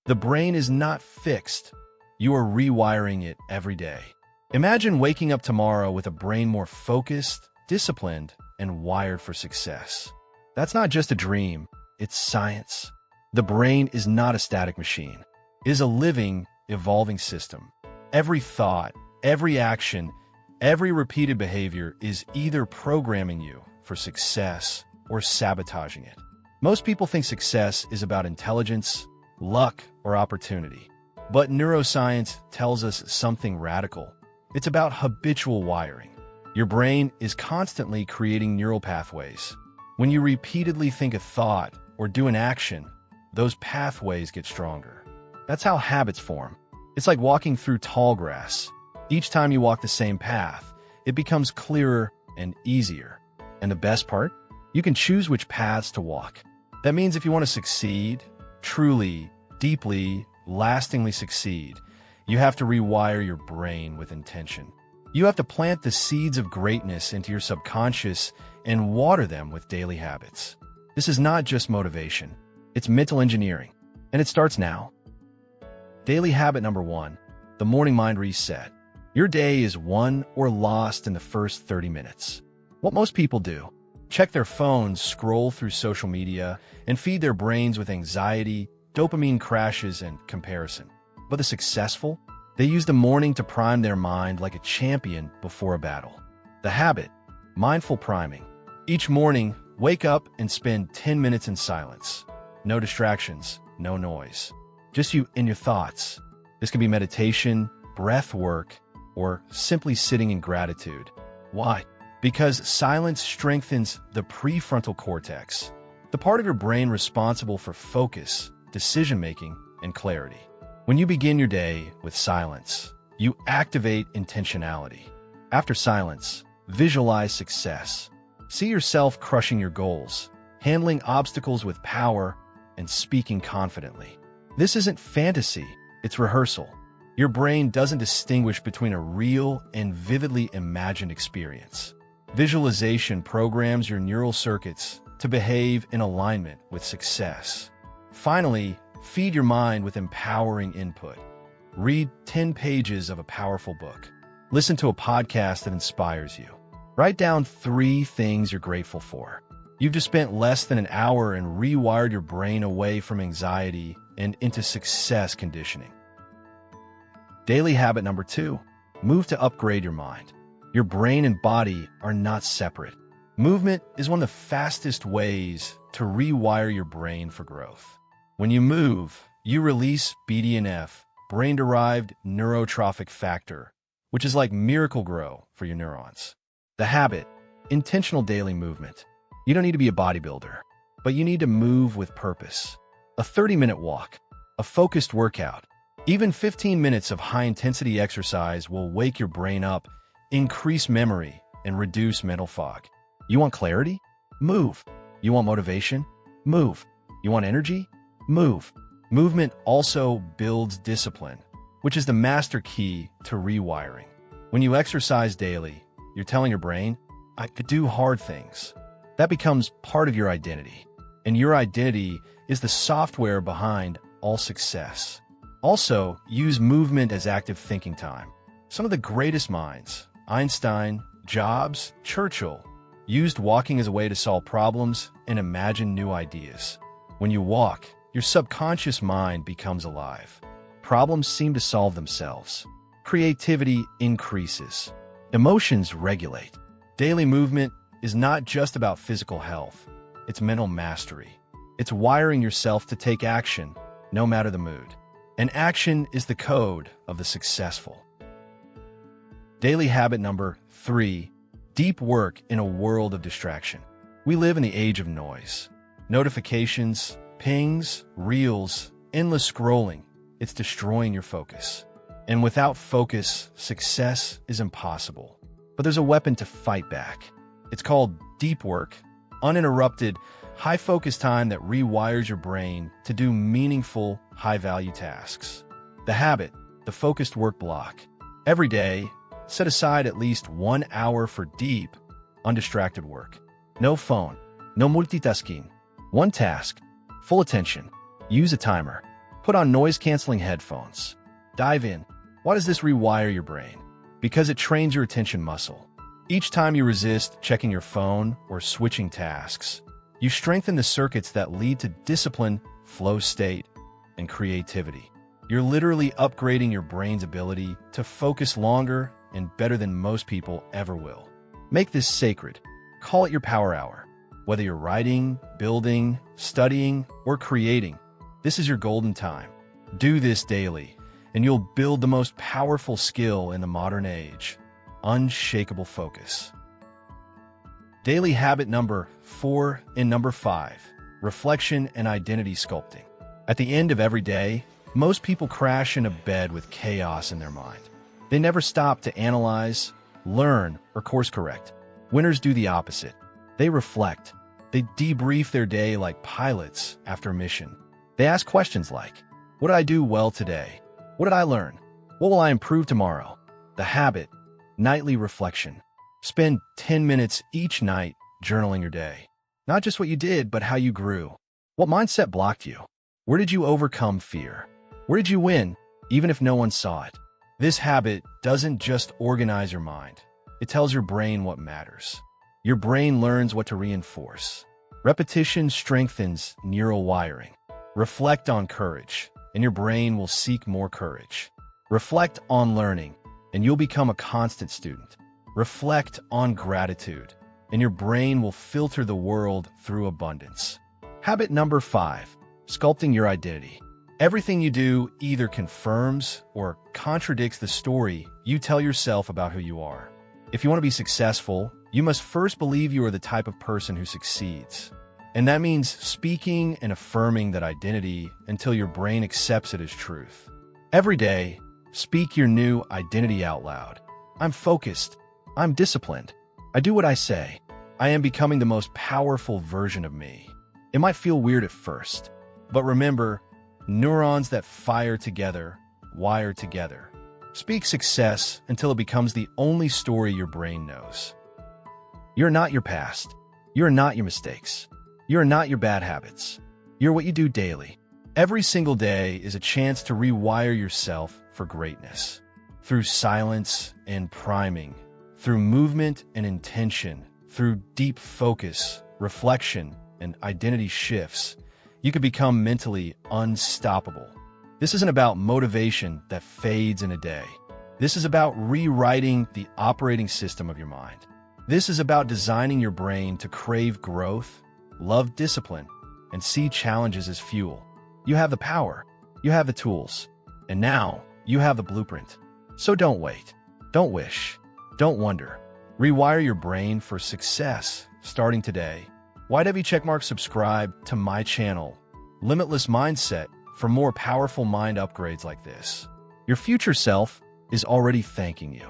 The brain is not fixed. You are rewiring it every day. Imagine waking up tomorrow with a brain more focused, disciplined, and wired for success. That's not just a dream, it's science. The brain is not a static machine. It is a living, evolving system. Every thought, every action, every repeated behavior is either programming you for success or sabotaging it. Most people think success is about intelligence, luck, or opportunity. But neuroscience tells us something radical. It's about habitual wiring. Your brain is constantly creating neural pathways. When you repeatedly think a thought or do an action, those pathways get stronger. That's how habits form. It's like walking through tall grass. Each time you walk the same path, it becomes clearer and easier. And the best part? You can choose which paths to walk. That means if you want to succeed, truly, deeply, lastingly succeed, you have to rewire your brain with intention. You have to plant the seeds of greatness into your subconscious and water them with daily habits. This is not just motivation. It's mental engineering. And it starts now. Daily habit number 1, the morning mind reset. Your day is won or lost in the first 30 minutes. What most people do: check their phones, scroll through social media, and feed their brains with anxiety, dopamine crashes, and comparison. But the successful? They use the morning to prime their mind like a champion before a battle. The habit: mindful priming. Each morning, wake up and spend 10 minutes in silence. No distractions, no noise. Just you and your thoughts. This can be meditation, breath work, or simply sitting in gratitude. Why? Because silence strengthens the prefrontal cortex, the part of your brain responsible for focus, decision-making, and clarity. When you begin your day with silence, you activate intentionality. After silence, visualize success. See yourself crushing your goals, handling obstacles with power, and speaking confidently. This isn't fantasy, it's rehearsal. Your brain doesn't distinguish between a real and vividly imagined experience. Visualization programs your neural circuits to behave in alignment with success. Finally, feed your mind with empowering input. Read 10 pages of a powerful book. Listen to a podcast that inspires you. Write down 3 things you're grateful for. You've just spent less than an hour and rewired your brain away from anxiety and into success conditioning. Daily habit number 2, move to upgrade your mind. Your brain and body are not separate. Movement is one of the fastest ways to rewire your brain for growth. When you move, you release BDNF, brain-derived neurotrophic factor, which is like Miracle-Gro for your neurons. The habit: intentional daily movement. You don't need to be a bodybuilder, but you need to move with purpose. A 30-minute walk, a focused workout, even 15 minutes of high-intensity exercise will wake your brain up, increase memory, and reduce mental fog. You want clarity? Move. You want motivation? Move. You want energy? Move. Movement also builds discipline, which is the master key to rewiring. When you exercise daily, you're telling your brain, I could do hard things. That becomes part of your identity. And your identity is the software behind all success. Also, use movement as active thinking time. Some of the greatest minds, Einstein, Jobs, Churchill, used walking as a way to solve problems and imagine new ideas. When you walk, your subconscious mind becomes alive. Problems seem to solve themselves. Creativity increases. Emotions regulate. Daily movement is not just about physical health. It's mental mastery. It's wiring yourself to take action, no matter the mood. And action is the code of the successful. Daily habit number 3, deep work in a world of distraction. We live in the age of noise. Notifications, pings, reels, endless scrolling. It's destroying your focus. And without focus, success is impossible. But there's a weapon to fight back. It's called deep work, uninterrupted, high-focus time that rewires your brain to do meaningful, high-value tasks. The habit, the focused work block. Every day, set aside at least 1 hour for deep, undistracted work. No phone, no multitasking. One task, full attention. Use a timer. Put on noise-canceling headphones. Dive in. Why does this rewire your brain? Because it trains your attention muscle. Each time you resist checking your phone or switching tasks, you strengthen the circuits that lead to discipline, flow state, and creativity. You're literally upgrading your brain's ability to focus longer and better than most people ever will. Make this sacred. Call it your power hour. Whether you're writing, building, studying, or creating, this is your golden time. Do this daily, and you'll build the most powerful skill in the modern age: unshakable focus. Daily habit number 4 and number 5, reflection and identity sculpting. At the end of every day, most people crash into bed with chaos in their mind. They never stop to analyze, learn, or course correct. Winners do the opposite. They reflect. They debrief their day like pilots after a mission. They ask questions like, what did I do well today? What did I learn? What will I improve tomorrow? The habit, nightly reflection. Spend 10 minutes each night journaling your day. Not just what you did, but how you grew. What mindset blocked you? Where did you overcome fear? Where did you win, even if no one saw it? This habit doesn't just organize your mind. It tells your brain what matters. Your brain learns what to reinforce. Repetition strengthens neural wiring. Reflect on courage, and your brain will seek more courage. Reflect on learning, and you'll become a constant student. Reflect on gratitude, and your brain will filter the world through abundance. Habit number 5, sculpting your identity. Everything you do either confirms or contradicts the story you tell yourself about who you are. If you want to be successful, you must first believe you are the type of person who succeeds. And that means speaking and affirming that identity until your brain accepts it as truth. Every day, speak your new identity out loud. I'm focused. I'm disciplined. I do what I say. I am becoming the most powerful version of me. It might feel weird at first, but remember, neurons that fire together, wire together. Speak success until it becomes the only story your brain knows. You're not your past. You're not your mistakes. You're not your bad habits. You're what you do daily. Every single day is a chance to rewire yourself for greatness. Through silence and priming, through movement and intention, through deep focus, reflection, and identity shifts, you can become mentally unstoppable. This isn't about motivation that fades in a day. This is about rewriting the operating system of your mind. This is about designing your brain to crave growth, love discipline, and see challenges as fuel. You have the power, you have the tools, and now you have the blueprint. So don't wait, don't wish, don't wonder. Rewire your brain for success starting today. YW subscribe to my channel, Limitless Mindset, for more powerful mind upgrades like this. Your future self is already thanking you.